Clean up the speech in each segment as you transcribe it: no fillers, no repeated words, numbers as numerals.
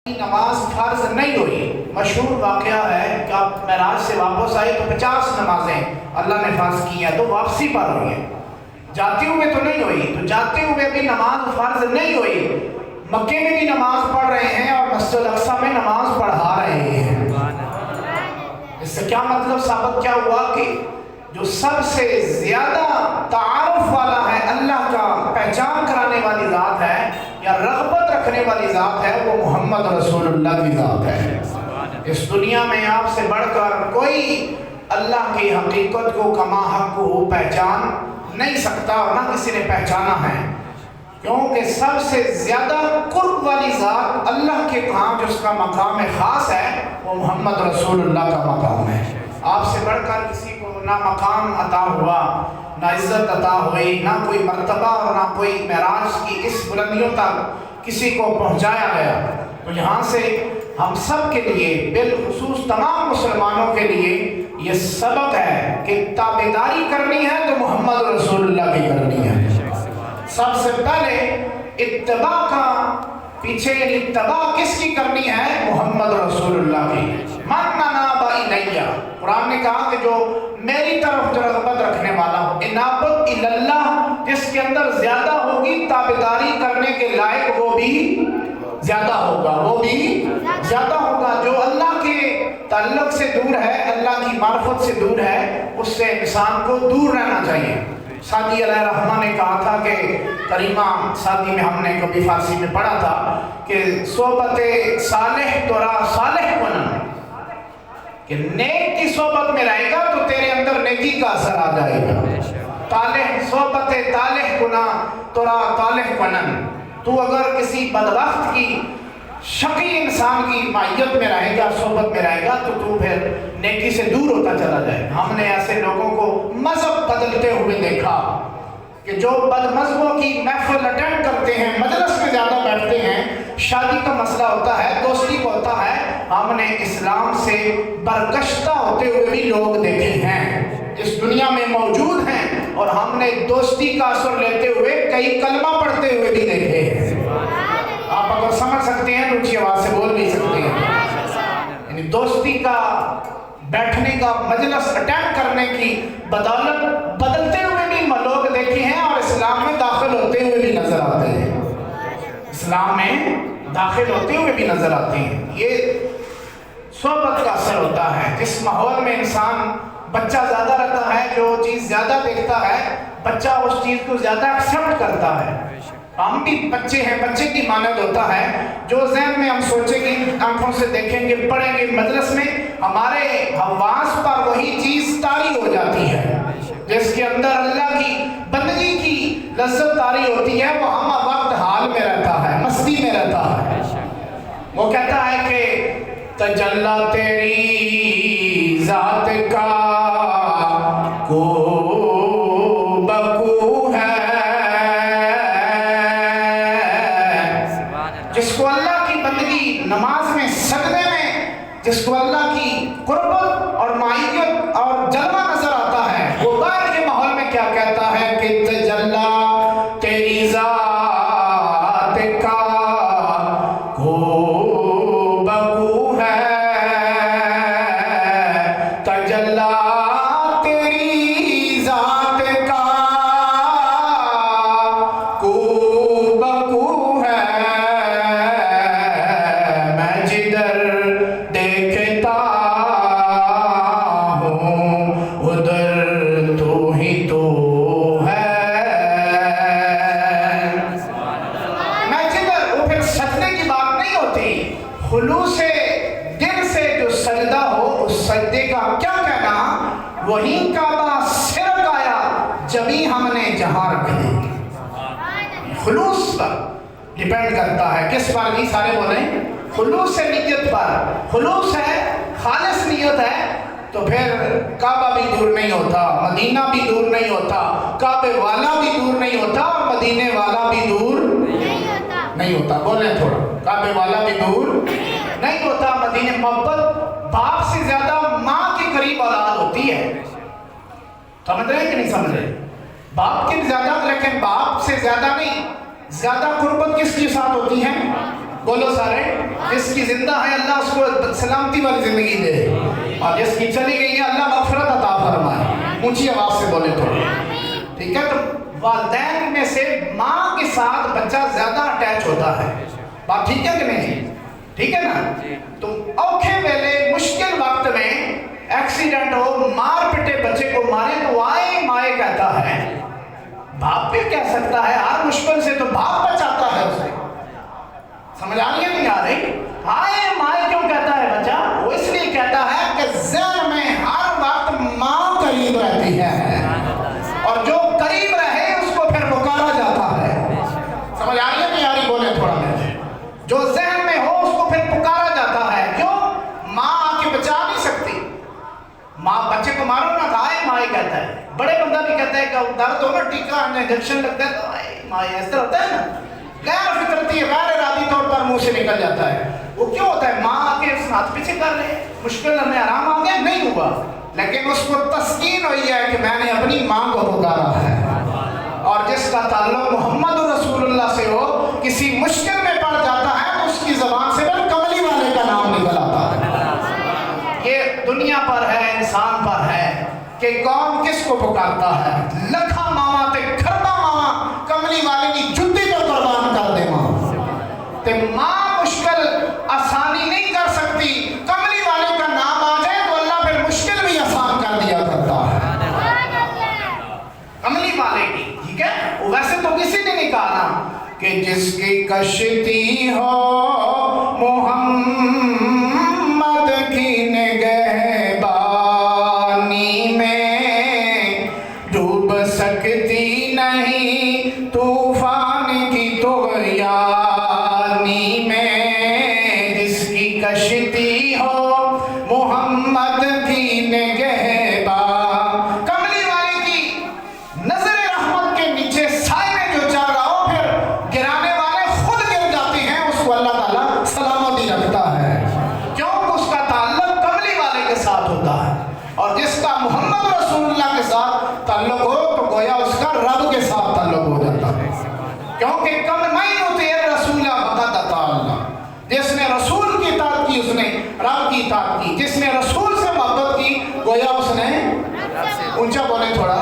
نماز فرض نہیں ہوئی۔ مشہور واقعہ ہے کہ آپ معراج سے واپس آئے تو 50 نمازیں اللہ نے فرض کی ہیں، تو واپسی پر ہوئی ہیں، جاتے ہوئے تو نہیں ہوئی۔ تو جاتے ہوئے بھی نماز فرض نہیں ہوئی، مکے میں بھی نماز پڑھ رہے ہیں اور مسجد اقصیٰ میں نماز پڑھا رہے ہیں۔ اس سے کیا مطلب ثابت کیا ہوا کہ جو سب سے زیادہ تعارف والا ہے، اللہ کا پہچان کرانے والی ذات ہے یا رغبت رکھنے والی ذات ہے، وہ محمد رسول اللہ کی ذات ہے۔ اس دنیا میں آپ سے بڑھ کر کوئی اللہ کی حقیقت کو کما حق کو پہچان نہیں سکتا اور نہ کسی نے پہچانا ہے، کیونکہ سب سے زیادہ قرب والی ذات اللہ کے ہاں جو اس کا مقام خاص ہے وہ محمد رسول اللہ کا مقام ہے۔ آپ سے بڑھ کر کسی کو نہ مقام عطا ہوا، نہ عزت عطا ہوئی، نہ کوئی مرتبہ اور نہ کوئی معراج کی اس بلندیوں تک کسی کو پہنچایا گیا۔ تو یہاں سے ہم سب کے لیے، بالخصوص تمام مسلمانوں کے لیے یہ سبق ہے کہ تابعداری کرنی ہے تو محمد رسول اللہ کی کرنی ہے۔ سب سے پہلے اتباع کا پیچھے، یعنی اتباع کس کی کرنی ہے؟ محمد رسول اللہ کی۔ من اناب الیہ، قرآن نے کہا کہ جو میری طرف جو رغبت رکھنے والا ہو، انابت اللہ، جس کے اندر زیادہ ہوگی تابعداری کرنے کے لائق، وہ بھی زیادہ ہوگا، وہ بھی زیادہ ہوگا۔ جو اللہ کے تعلق سے دور ہے، اللہ کی معرفت سے دور ہے، اس سے انسان کو دور رہنا چاہیے۔ سعدی علیہ رحمہ نے کہا تھا کہ کریمہ سعدی میں ہم نے کبھی فارسی میں پڑھا تھا کہ صحبت صالح ترا صالح کنن، کہ نیک کی صحبت میں رہے گا تو تیرے اندر نیکی کا اثر آ جائے گا۔ طالح صحبت طالح کنا ترا طالح کنن، تو اگر کسی بدبخت کی شقی انسان کی معیت میں رہے گا، صحبت میں رہے گا، تو پھر نیکی سے دور ہوتا چلا جائے۔ ہم نے ایسے لوگوں کو مذہب بدلتے ہوئے دیکھا کہ جو بد مذہبوں کی محفل اٹینڈ کرتے ہیں، مجلس میں زیادہ بیٹھتے ہیں، شادی کا مسئلہ ہوتا ہے، دوستی کا ہوتا ہے، ہم نے اسلام سے برگشتہ ہوتے ہوئے بھی لوگ دیکھے ہیں، اس دنیا میں موجود ہیں، اور ہم نے دوستی کا اثر لیتے ہوئے کئی کلمہ پڑھتے ہوئے بھی دیکھے ہیں۔ آپ اگر سمجھ سکتے ہیں تو اونچی آواز سے بول بھی سکتے ہیں۔ یعنی دوستی کا بیٹھنے کا مجلس اٹینڈ کرنے کی بدولت بدلتے ہوئے بھی لوگ دیکھے ہیں، اور اسلام میں داخل ہوتے ہوئے بھی نظر آتے ہیں، اسلام میں داخل ہوتے ہوئے بھی نظر آتے ہیں۔ یہ صحبت کا اثر ہوتا ہے۔ جس ماحول میں انسان، بچہ زیادہ رہتا ہے، جو چیز زیادہ دیکھتا ہے، بچہ اس چیز کو زیادہ ایکسپٹ کرتا ہے۔ ہم بھی بچے ہیں، بچے کی مانند ہوتا ہے، جو ذہن میں ہم سوچیں گے، آنکھوں سے دیکھیں گے، پڑھیں گے، مجلس میں ہمارے حواس پر وہی چیز طاری ہو جاتی ہے، جس کے اندر اللہ کی بندگی کی لذت طاری ہوتی ہے، وہ ہم وقت حال میں رہتا ہے، مستی میں رہتا ہے۔ وہ کہتا ہے کہ تجلی تیری ذات کا کو بکو ہے، جس کو اللہ کی بندگی نماز میں، سجدے میں، جس کو اللہ کی قربت اور معیت اور جلوہ نظر آتا ہے، وہ باہر کے ماحول میں کیا کہتا ہے کہ تجلی تیری ذات کا کو بکو ہے، تجلی تیری ذات کا کو بکو ہے، میں جدھر دیکھتا ہوں ادھر تو ہی تو ہے، میں جدھر، وہ پھر سجدے کی بات نہیں ہوتی، خلوص دل سے جو سجدہ ہو، اس سجدے کا کیا کہنا، وہی کعبہ سرک آیا جبھی ہم نے جہاں رکھ دی۔ خلوص پر ڈیپینڈ کرتا ہے، کس پر؟ نہیں سارے بولیں، خلوص نیت پر۔ خلوص ہے، خالص نیت ہے، تو پھر کعبہ بھی دور نہیں ہوتا، مدینہ بھی دور نہیں ہوتا، کعبے والا بھی دور نہیں ہوتا، اور مدینے والا بھی دور نہیں ہوتا۔ بولیں تھوڑا، کعبے والا بھی دور نہیں ہوتا، مدینے۔ محبت باپ سے زیادہ ماں کے قریب اولاد ہوتی ہے، سمجھ رہے ہیں کہ نہیں سمجھ رہے؟ باپ کے زیادہ، لیکن باپ سے زیادہ نہیں، زیادہ قربت کس کے ساتھ ہوتی ہے؟ بولو سارے، جس کی زندہ ہے اللہ اس کو سلامتی والی زندگی دے، اور جس کی چلی گئی ہے اللہ مغفرت عطا فرمائے۔ اونچی آواز سے بولے تو ٹھیک ہے۔ تو والدین میں سے ماں کے ساتھ بچہ زیادہ اٹیچ ہوتا ہے، بات ٹھیک ہے کہ نہیں؟ ٹھیک ہے نا؟ تو اوکھے ویلے مشکل وقت میں ایکسیڈنٹ ہو، مار پٹے بچے کو مارے تو آئے مائے کہتا ہے، باپ بھی کہہ سکتا ہے ہر مشکل سے تو باپ بچاتا ہے اسے۔ سمجھ آ رہی ہے نہیں آ رہی؟ آئے مائے کیوں کہتا ہے بچہ؟ وہ اس لیے کہتا ہے کہ ذہن میں ہر وقت ماں قریب رہتی ہے، اور جو قریب رہے اس کو پھر پکارا جاتا ہے۔ سمجھ آ رہی ہے نہیں آ رہی؟ بولے تھوڑا میں، جو ذہن میں ہو اس کو پھر پکارا جاتا ہے۔ کیوں؟ ماں آ کے بچا نہیں سکتی۔ ماں بچے کو مارو نہ تو آئے مائے کہتا ہے۔ بڑے بندہ بھی کہتا ہے کہ درد ہو نا ٹیکا انجیکشن لگتا ہے تو آئے مائے، اس طرح ہوتا ہے نا، غیر فطرتی غیر ارادی طور پر منہ سے نکل جاتا ہے۔ وہ کیوں ہوتا ہے؟ ماں آ کے اس ہاتھ پیچھے کر رہے ہیں، مشکل میں آرام آ گیا نہیں ہوا، لیکن اس کو تسکین ہوئی ہے کہ میں نے اپنی ماں کو پکارا ہے۔ اور جس کا تعلق محمد رسول اللہ سے ہو، کسی مشکل میں پڑ جاتا ہے تو اس کی زبان سے بل کملی والے کا نام نکل آتا ہے۔ یہ دنیا پر ہے، انسان پر ہے کہ کون کس کو پکارتا ہے۔ لکھا ماما تے کھربا ماما کملی والے کی جُتی پر قربان کر دے ماں تے ماں مشکل آسانی نہیں کر سکتی، کملی والے کا نام آ جائے تو اللہ پھر مشکل بھی آسان کر دیا کرتا ہے، کملی والے کی۔ ٹھیک ہے؟ ویسے تو کسی نے نہیں کہا نا کہ جس کی کشتی ہو محمد کی نگہبانی میں، ڈوب سکتی نہیں طوفان کی طغیانی میں، جس کی کشتی ہو محمد کی نگہبان۔ کملی والے کی نظر رحمت کے نیچے سائے میں جو چل رہا ہو، پھر گرانے والے خود گر جاتے ہیں، اس کو اللہ تعالیٰ سلامتی رکھتا ہے۔ کیوں؟ اس کا تعلق کملی والے کے ساتھ ہوتا ہے، اور جس کا محمد رسول اللہ کے ساتھ تعلق ہو تو گویا اس کا رب کے ساتھ تعلق ہو جاتا ہے۔ کیونکہ کم نہیں ہوتے رسول فقط اطاع اللہ، جس نے رسول کی اطاعت کی اس نے رب کی اطاعت کی، جس نے رسول سے محبت کی گویا اس نے اونچا بولے تھوڑا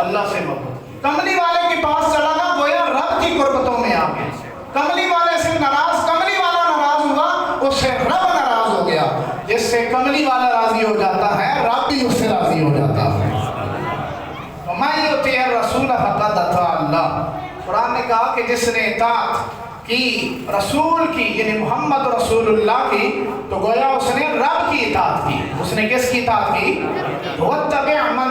اللہ سے محبت۔ کملی والے کے پاس چلا گا گویا رب کی قربتوں میں آ گیا۔ کملی والے سے ناراض، کملی والا ناراض ہوا، اس سے رب ناراض ہو گیا۔ جس سے کملی والا راضی ہو جاتا ہے رب بھی اس سے راضی ہو جاتا ہے۔ وَمَن يُطِعِ الرَّسُولَ فَقَدْ أَطَاعَ اللَّهَ، قرآن نے کہا کہ جس نے اطاعت کی رسول کی، یعنی محمد رسول اللہ کی، تو گویا اس نے رب کی اطاعت کی۔ اس نے کس کی اطاعت کی؟ وَاتَّبِعْ مَن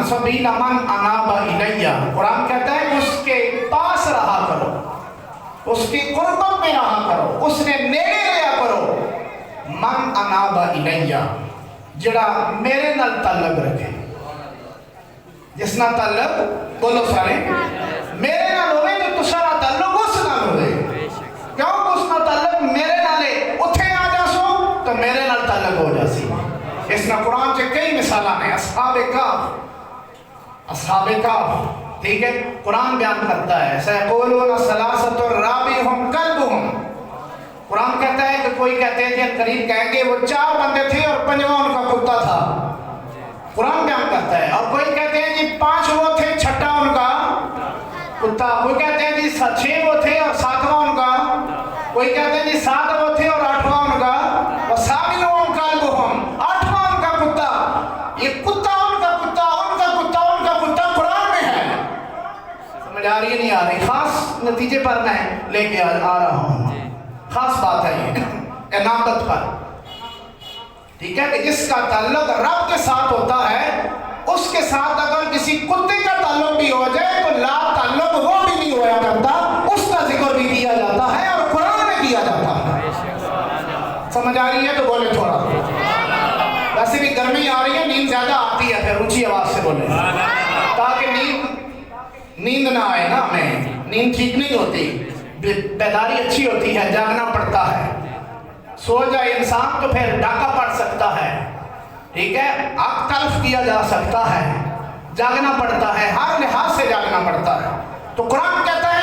سَبِيلَ مَن أَنَابَ إِلَيَّ، قرآن کہتا ہے کہ اس کے پاس رہا کرو، اس کی قربت میں رہا کرو، اس نے نیڑے لیا کرو۔ من اناب الیہ، جڑا میرے نال تعلق رکھے، جس نال تعلق بولو سارے میرے نال ہوئے تو تسارا تعلق اس نال ہوئے۔ کیوں؟ اس نال تعلق میرے نالے اتھے آ جاسو تو میرے نال تعلق ہو جاسی۔ اس نے قرآن سے کئی مثالہ ہیں، اصحاب کہف، ٹھیک ہے؟ قرآن بیان کرتا ہے سَيَقُولُونَ ثَلَاثَةٌ رَابِعُهُمْ كَلْبُهُمْ، قرآن کہتا ہے کہ کوئی کہتے ہیں کہ قریب کہیں گے وہ 4 بندے تھے اور 5واں ان کا کتا تھا، قرآن بیان کرتا ہے۔ اور کوئی کہتے ہیں جی 5 وہ تھے، 6واں ان کا کتا، کوئی کہتے ہیں جی 6 وہ تھے اور 7واں ان کا، کوئی کہتے ہیں جی 7 وہ تھے اور 8واں ان کا، وَسَامِنُهُمْ كَلْبُهُمْ، 8واں ان کا کتا۔ یہ کتا ان کا کتا ان کا کتا ان کا کتا قرآن میں ہے۔ سمجھ آ رہی ہے نہیں آ رہی؟ خاص نتیجے پر میں لے کے آ رہا ہوں، خاص بات ہے یہ انابت پر، ٹھیک ہے؟ کہ جس کا تعلق رب کے ساتھ ہوتا ہے، اس کے ساتھ اگر کسی کتے کا تعلق بھی ہو جائے تو لا تعلق وہ بھی نہیں ہوا کرتا، اس کا ذکر بھی کیا جاتا ہے اور قرآن میں کیا جاتا ہے۔ سمجھ آ رہی ہے تو بولے تھوڑا۔ ویسے بھی گرمی آ رہی ہے، نیند زیادہ آتی ہے، پھر اونچی آواز سے بولے تاکہ نیند نہ آئے نا ہمیں، نیند ٹھیک نہیں ہوتی، بیداری اچھی ہوتی ہے، جاگنا پڑتا ہے۔ سو جائے انسان تو پھر ڈاکہ پڑ سکتا ہے، ٹھیک ہے؟ حق تلف کیا جا سکتا ہے، جاگنا پڑتا ہے، ہر لحاظ سے جاگنا پڑتا ہے۔ تو قرآن کہتا ہے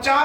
4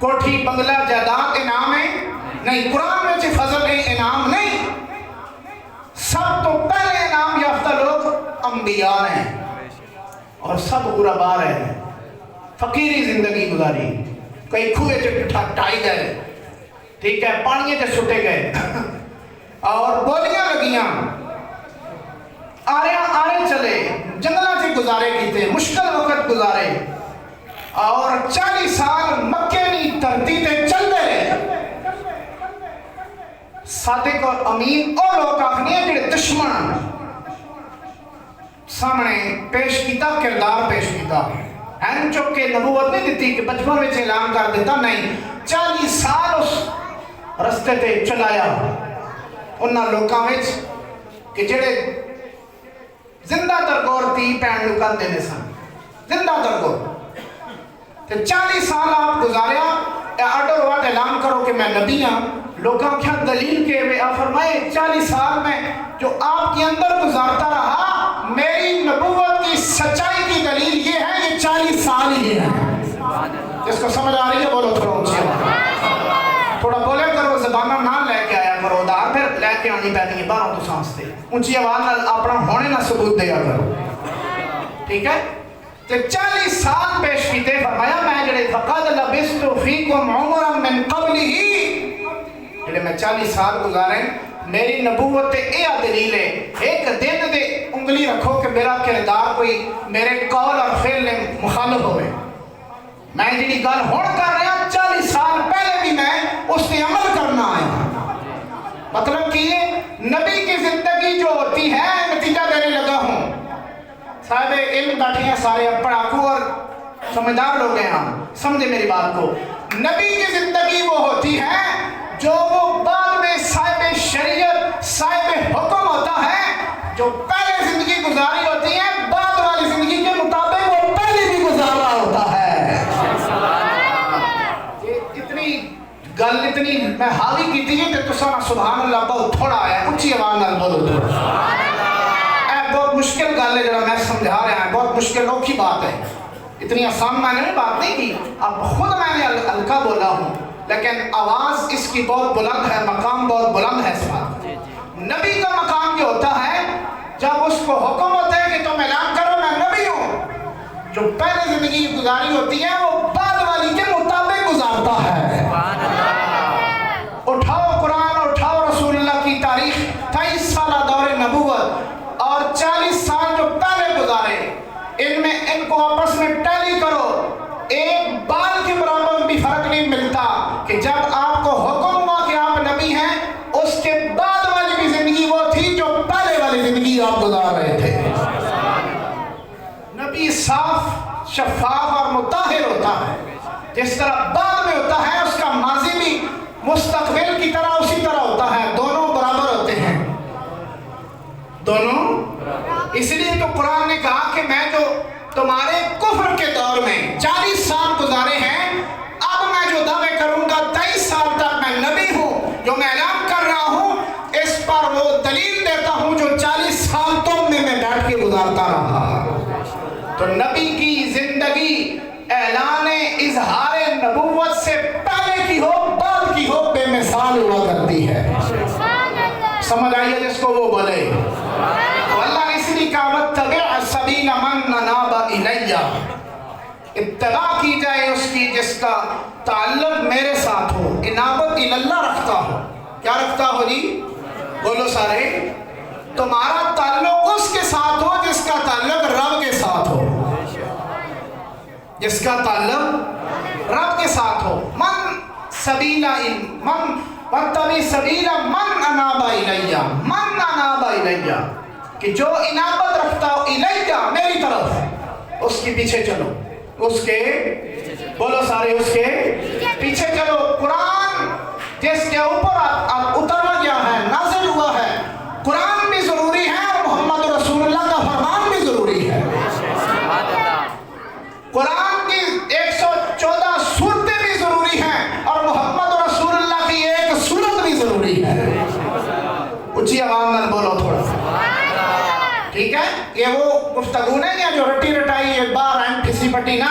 کوٹھی بنگلہ جائیداد انعام ہے نہیں، قرآن میں فضل انعام نہیں، سب تو پہلے انعام یافتہ لوگ انبیاء ہیں، اور سب غربا رہے، فقیری زندگی گزاری، کئی کھوئے ٹھائی گئے، ٹھیک ہے، پانیے سے چھٹے گئے اور بولیاں لگیاں، آرے چلے، جنگلہ سے گزارے کیتے، مشکل وقت گزارے، اور 40 سال مکے نی دھرتی تے چلتے رہے۔ صادق اور امین اور لوگ آخنی ہیں جڑے دشمن سامنے پیش کیتا، کردار پیش کیتا، این چکے نبوت نہیں دیتی کہ بچپن میں سے اعلان کر دیتا، نہیں، 40 سال اس رستے تے چلایا انہاں لوکاں وچ کہ جڑے زندہ درگور تھی پین لکان دینے سن، زندہ درگور تے 40 سال آپ گزاریا، آرڈر ہوا اعلان کرو کہ میں نبی ہاں، لوگاں کیا دلیل کے ہوئے آپ فرمائے 40 سال میں جو آپ کے اندر گزارتا رہا، میری نبوت کی سچائی کی دلیل یہ ہے، یہ 40 سال ہی ہے۔ جس کو سمجھ آ رہی ہے بولو تھوڑا اونچی آواز، تھوڑا بولے کرو، زبانہ نہ لے کے آیا کرو، دار پھر لے کے آنی پہنی ہے باہروں تو سانستے، اونچی آواز نہ اپنا ہونے نہ ثبوت دیا کرو، ٹھیک ہے؟ تو 40 سال پیش کیتے، فرمایا میں جڑے فقد لبست فیکم عمرا من قبلہ، جڑے میں 40 سال گزارے، میری نبوت اے دلیل ہے، ایک دن دے انگلی رکھو کہ میرا کردار کوئی میرے قول اور فعل میں مخالف ہوئے، میں جڑی گل ہون کر رہا 40 سال پہلے بھی میں اس نے عمل کرنا آیا۔ مطلب کہ نبی کی زندگی جو ہوتی ہے، نتیجہ دینے لگا ہوں، صاحب علم بیٹھے ہیں سارے پڑھاکو اور سمجھدار لوگ ہیں، ہم سمجھے میری بات کو، نبی کی زندگی وہ ہوتی ہے جو وہ بعد میں صاحب شریعت صاحب حکم ہوتا ہے، جو پہلے زندگی گزاری ہوتی ہے بعد والی زندگی کے مطابق وہ پہلے بھی گزارا ہوتا ہے۔ اتنی گل اتنی میں حاوی کی تھی کہ تو سبحان اللہ بہت تھوڑا ہے، اچھی آواز نال بولو تھوڑا، بہت مشکل گل ہے جڑا میں سمجھا رہا ہے، بہت مشکل اوکھی بات ہے، اتنی آسان میں نے بات نہیں کی، اب خود میں نے ہلکا بولا ہوں، لیکن آواز اس کی بہت بلند ہے، مقام بہت بلند ہے اس بات۔ نبی کا مقام یہ ہوتا ہے جب اس کو حکم ہوتا ہے کہ تم اعلان کرو میں نبی ہوں، جو پہلے زندگی گزاری ہوتی ہے وہ بعد والی کے مطابق گزارتا ہے۔ اٹھاؤ قرآن، اٹھاؤ رسول اللہ کی تاریخ، 23 سالہ دور نبوت اور 40 سال جو پہلے گزارے، ان میں ان کو آپس میں ٹیلی کرو، ایک بال کے برابر بھی فرق نہیں ملتا کہ جب آپ کو حکم ہوا کہ آپ نبی ہیں، اس کے بعد والی بھی زندگی وہ تھی جو پہلے والی زندگی آپ گزار رہے تھے۔ نبی صاف، شفاف اور مطہر ہوتا ہے، جس طرح بعد میں ہوتا ہے اس کا ماضی بھی مستقبل کی طرح اسی طرح ہوتا ہے، دونوں برابر ہوتے ہیں، دونوں۔ اس لیے تو قرآن نے کہا کہ میں جو تمہارے کفر کے دور میں 40 سال گزارے ہیں، اب میں جو دعوے کروں گا 23 سال تک میں نبی ہوں، جو میں اعلان کر رہا ہوں، اس پر وہ دلیل دیتا ہوں جو 40 سال تم میں بیٹھ کے گزارتا رہا۔ تو نبی کی زندگی اعلان اظہار نبوت سے پہلے کی ہو بعد کی ہو بے مثال ہوا کرتی ہے۔ سمجھ آئیے جس کو وہ بولے، اللہ نے اس لیے کہا وَاتَّبِعْ سَبِيلَ مَنْ أَنَابَ إِلَيَّ، اتباع کی جائے اس کی جس کا تعلق میرے ساتھ ہو، انابت اللہ رکھتا ہو۔ کیا رکھتا ہو جی؟ بولو سارے، تمہارا تعلق اس کے ساتھ ہو جس کا تعلق رب کے ساتھ ہو، جس کا تعلق رب کے ساتھ ہو۔ من سبیلا من واتبع سبیل من اناب الیہ، من اناب الیہ، کہ جو انابت رکھتا ہو الیہ میری طرف، اس کے پیچھے چلو، اس کے بولو سارے اس کے پیچھے چلو۔ قرآن جس کے اوپر اترا گیا ہے، نازل ہوا ہے، قرآن بھی ضروری ہے اور محمد رسول اللہ کا فرمان بھی ضروری ہے۔ قرآن کی 114 سورتیں بھی ضروری ہیں اور محمد رسول اللہ کی ایک سورت بھی ضروری ہے۔ اچھی آواز نال بولو تھوڑا سا، ٹھیک ہے؟ یہ وہ گفتگو نہیں ہے جو رٹی رٹائی ہے باہر ہیں کسی پٹی، نہ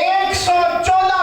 114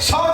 100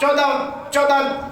14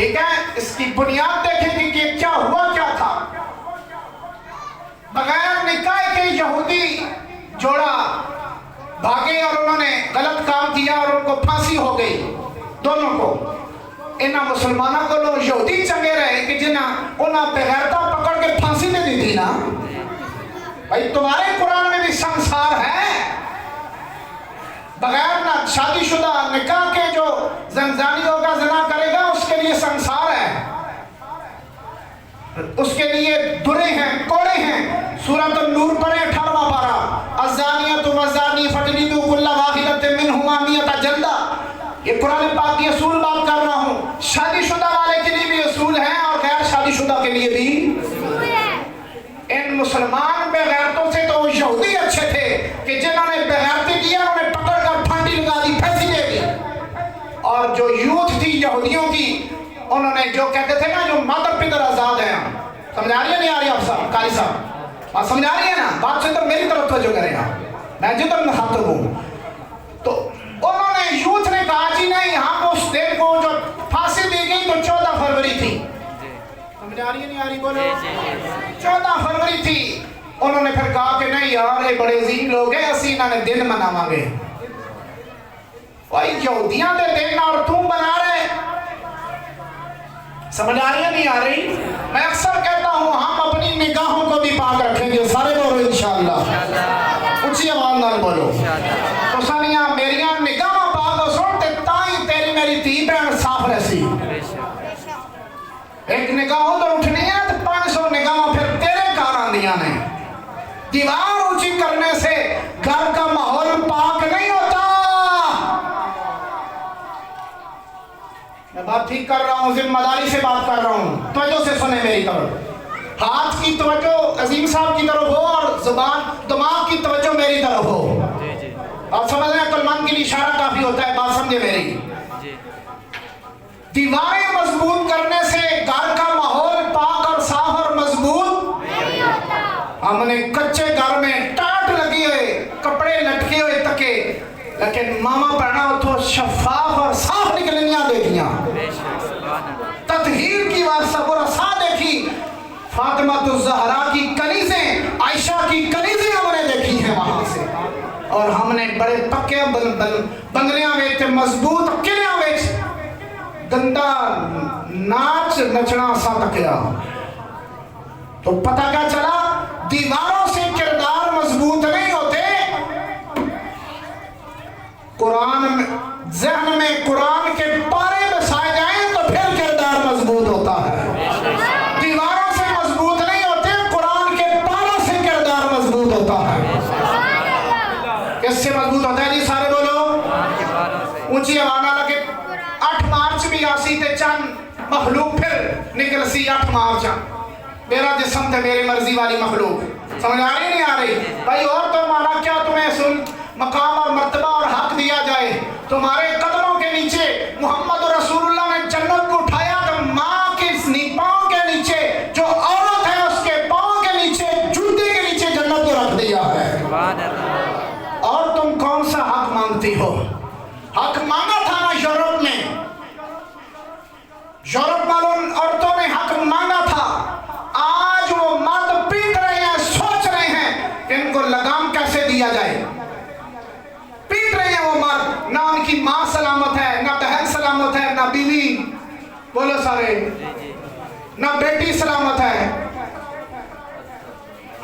ٹھیک ہے، اس کی بنیاد دیکھیں کہ یہ کیا ہوا کیا تھا۔ بغیر نکاح کے یہودی جوڑا بھاگے اور انہوں نے غلط کام کیا اور ان کو پھانسی ہو گئی دونوں کو۔ انہاں مسلمانوں کو لوگ یہودی چنگے رہے کہ جنہاں انہاں بغیرتا پکڑ کے پھانسی نہیں دی تھی نا۔ بھائی تمہارے قرآن میں بھی سنسار ہے، بغیر نہ شادی شدہ نکاح کے جو زنی ہوگا زنا کرے گا اس کے لیے سنسار ہے، اس کے لیے درے ہیں، کوڑے ہیں۔ سورۃ النور پڑھیں 18واں پارہ، الزانیۃ والزانی فاجلدوا کل واحدۃ منہما مئۃ جلدہ۔ یہ قرآن پاک کی اصول بات کر رہا ہوں، شادی شدہ والے کے لیے بھی اصول ہیں اور غیر شادی شدہ کے لیے بھی۔ ان مسلمان بے غیرتوں سے تو یہودی اچھے تھے کہ جنہوں نے بے غیرتی کیا انہیں پکڑ کر پھانسی لگا دی، پھانسی دے دی۔ اور جو یوتھ تھی یہودیوں کی، انہوں نے جو کہتے تھے نا جو مادر پدر آزاد ہیں، سمجھ آ رہی ہے نہیں آ رہی آپ صاحب قاری صاحب بات سمجھ آ رہی ہے نا؟ بات سے تو میری طرف توجہ کریں آپ، میں جدر مخاطب ہوں۔ تو انہوں نے یوتھ نے کہا جی نہیں، ہم اس دن کو جو پھانسی دی گئی تو 14 فروری تھی، سمجھ آ رہی ہے نہیں آ رہی بولو، 14 فروری تھی۔ انہوں نے پھر کہا کہ نہیں یار یہ بڑے عظیم لوگ ہیں، اسی انہوں نے دن مناواں گے۔ وہی یہودیاں دے دن اور تم بنا رہے، سمجھ آ رہی ہے نہیں آ رہی؟ میں اکثر کہتا ہوں ہم اپنی نگاہوں کو بھی پاک رکھیں گے، سارے بولو انشاءاللہ، اونچی آواز نال بولو۔ تو سنیاں میریاں نگاہاں پاک ہو سن تے تائیں تیری میری تھی بہن صاف رہسی۔ ایک نگاہ ادھر اٹھنی ہے تو 500 نگاہاں پھر تیرے کار آندیاں نے۔ دیوار اونچی کرنے سے گھر کا ماحول پاک نہیں ہوتا۔ میں بات ٹھیک کر رہا ہوں، ذمہ داری سے بات کر رہا ہوں، توجہ سے سنیں میری طرف۔ ہاتھ کی توجہ عظیم صاحب کی طرف ہو اور زبان دماغ کی توجہ میری طرف ہو۔ آپ سمجھ رہے ہیں عقل مند کے لیے اشارہ کافی ہوتا ہے، بات سمجھے میری۔ دیواریں مضبوط کرنے سے گھر کا ماحول پاک اور صاف اور مضبوط نہیں ہوتا۔ ہم نے کچے گھر میں ٹاٹ لگی ہوئے کپڑے لٹکے ہوئے تکے، لیکن ماما پڑھنا تو شفاف اور صاف نکلنیاں دیکھیاں۔ تطہیر کی واسطہ برسا دیکھی، فاطمہ الزہرا کی کنیزیں، عائشہ کی کنیزیں ہم نے دیکھی ہیں وہاں سے، اور ہم نے بڑے پکے بنگلیاں ویچ مضبوط قلعیاں ویچ گندا ناچ نچنا سا تکیا۔ تو پتہ کیا چلا؟ دیواروں سے کردار مضبوط نہیں ہوتے، قرآن میں ذہن میں قرآن کے پارے بسائے جائیں تو پھر کردار مضبوط ہوتا ہے۔ دیواروں سے مضبوط نہیں ہوتے، قرآن کے پاروں سے کردار مضبوط ہوتا ہے۔ کس سے مضبوط ہوتا ہے جی سارے بولو اونچی آواز نہ لگے۔ 8 مارچ بھی آسی تے چند مخلوق پھر نکل سی 8 مارچ، میرا جسم تے میری مرضی والی مخلوق، سمجھ آ رہی نہیں آ رہی؟ بھائی اور تو مانا کیا تمہیں مقام اور مرتبہ اور حق دیا جائے؟ تمہارے قدموں کے نیچے محمد رسول اللہ نے جنت کو اٹھایا تو ماں کے پاؤں کے نیچے جو عورت ہے اس کے پاؤں کے نیچے جوتے کے نیچے جنت کو رکھ دیا ہے۔ اور تم کون سا حق مانگتی ہو؟ حق مانگا تھا نا یورپ میں، یورپ والوں عورتوں نے حق مانگا تھا۔ آج وہ مرد پیٹ رہے ہیں، سوچ رہے ہیں کہ ان کو لگام کیسے دیا جائے۔ پیٹ رہے ہیں وہ مرد، نہ ان کی ماں سلامت ہے، نہ بہن سلامت ہے، نہ بیوی، بولو سارے، نہ بیٹی سلامت ہے۔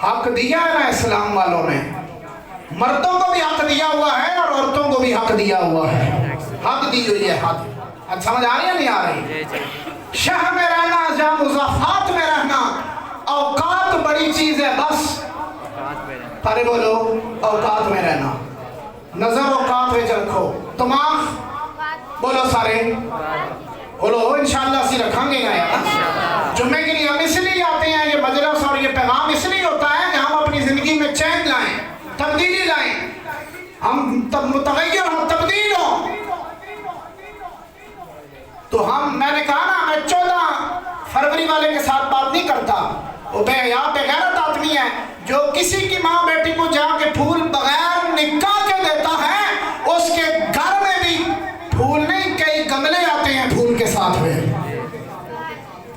حق دیا ہے نا اسلام والوں نے، مردوں کو بھی حق دیا ہوا ہے اور عورتوں کو بھی حق دیا ہوا ہے، حق دی ہوئی ہے حق۔ سمجھ آ رہی ہے نہیں آ رہی؟ شہر میں رہنا یا مضافات میں رہنا، اوقات بڑی چیز ہے، بس پارے بولو اوقات میں رہنا، نظر اوقات میں رکھو، دماغ بولو سارے بولو انشاءاللہ اسی رکھیں گے نا یار۔ جمعے کے لیے ہم اس لیے آتے ہیں، یہ مجلس اور یہ پیغام اس لیے ہوتا ہے کہ ہم اپنی زندگی میں چینج لائیں، تبدیلی لائیں، ہم متغیر ہوں، تبدیل ہوں۔ تو میں نے کہا نا میں 14 فروری والے کے ساتھ بات نہیں کرتا، وہ بے حیا بے غیرت آدمی ہے جو کسی کی ماں بیٹی کو جا کے پھول بغیر نکاح کے دیتا ہے، اس کے گھر میں بھی پھول نہیں کئی گملے آتے ہیں پھول کے ساتھ میں۔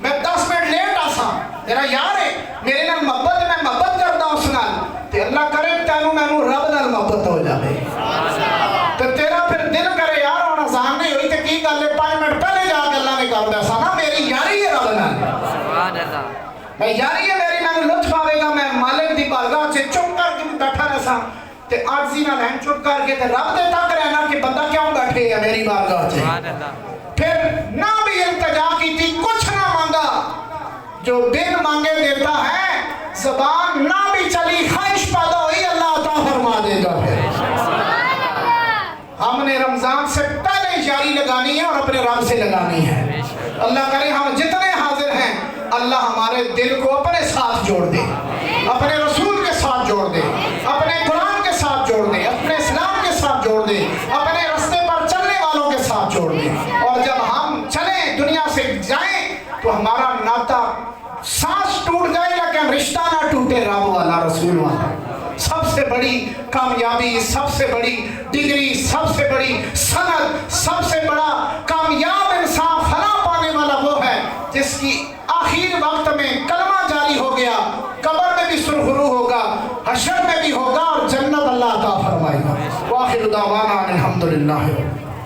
میں 10 منٹ لیٹ آسا میرا یار ہے میرے نال محبت میں محبت کرتا اس نال تے اللہ کرے تینوں مینوں رب نال محبت ہو جائے تے تیرا پھر دل کرے یار ہن اذان نہیں ہوئی تے کی گل ہے 5 منٹ پہلے جا کے اللہ نے کر دیا سا نا میری یاری ہے رب نال سبحان اللہ میں یاری ہے میری مینوں لطف آوے گا میں مالک دی بارگاہ سے چپ کر کے بیٹھا رہساں تے عاجزی نال ہیں چپ کر کے تے رب دے تک رہنا کہ بندہ کیوں بیٹھے ہے میری بارگاہ سے سبحان اللہ پھر نہ بھی التجا کی تھی کچھ نہ مانگا جو بن مانگے دیتا ہے زبان نہ بھی چلی خواہش پیدا ہوئی اللہ عطا فرما دے گا پھر ہم نے رمضان سے پہلے جاری لگانی ہے اور اپنے رب سے لگانی ہے اللہ کرے ہم جتنے حاضر ہیں اللہ ہمارے دل کو اپنے ساتھ جوڑ دے اپنے رسول کے ساتھ جوڑ دے اپنے قرآن کے ساتھ جوڑ دے اپنے اسلام کے ساتھ جوڑ دے اپنے رستے پر چلنے والوں کے ساتھ جوڑ دے اور جب ہم چلیں دنیا سے جائیں تو ہمارا ناتا سانس ٹوٹ جائے لیکن رشتہ نہ ٹوٹے رب والا رسول والا سب سے بڑی کامیابی سب سے بڑی ڈگری سب سے بڑی سند سب سے بڑا کامیاب انسان فلاح پانے والا وہ ہے جس کی آخر وقت میں کلمہ جاری ہو گیا قبر میں بھی سرخرو ہوگا حشر میں بھی ہوگا اور جنت اللہ عطا فرمائے گا وآخر دعوانا الحمدللہ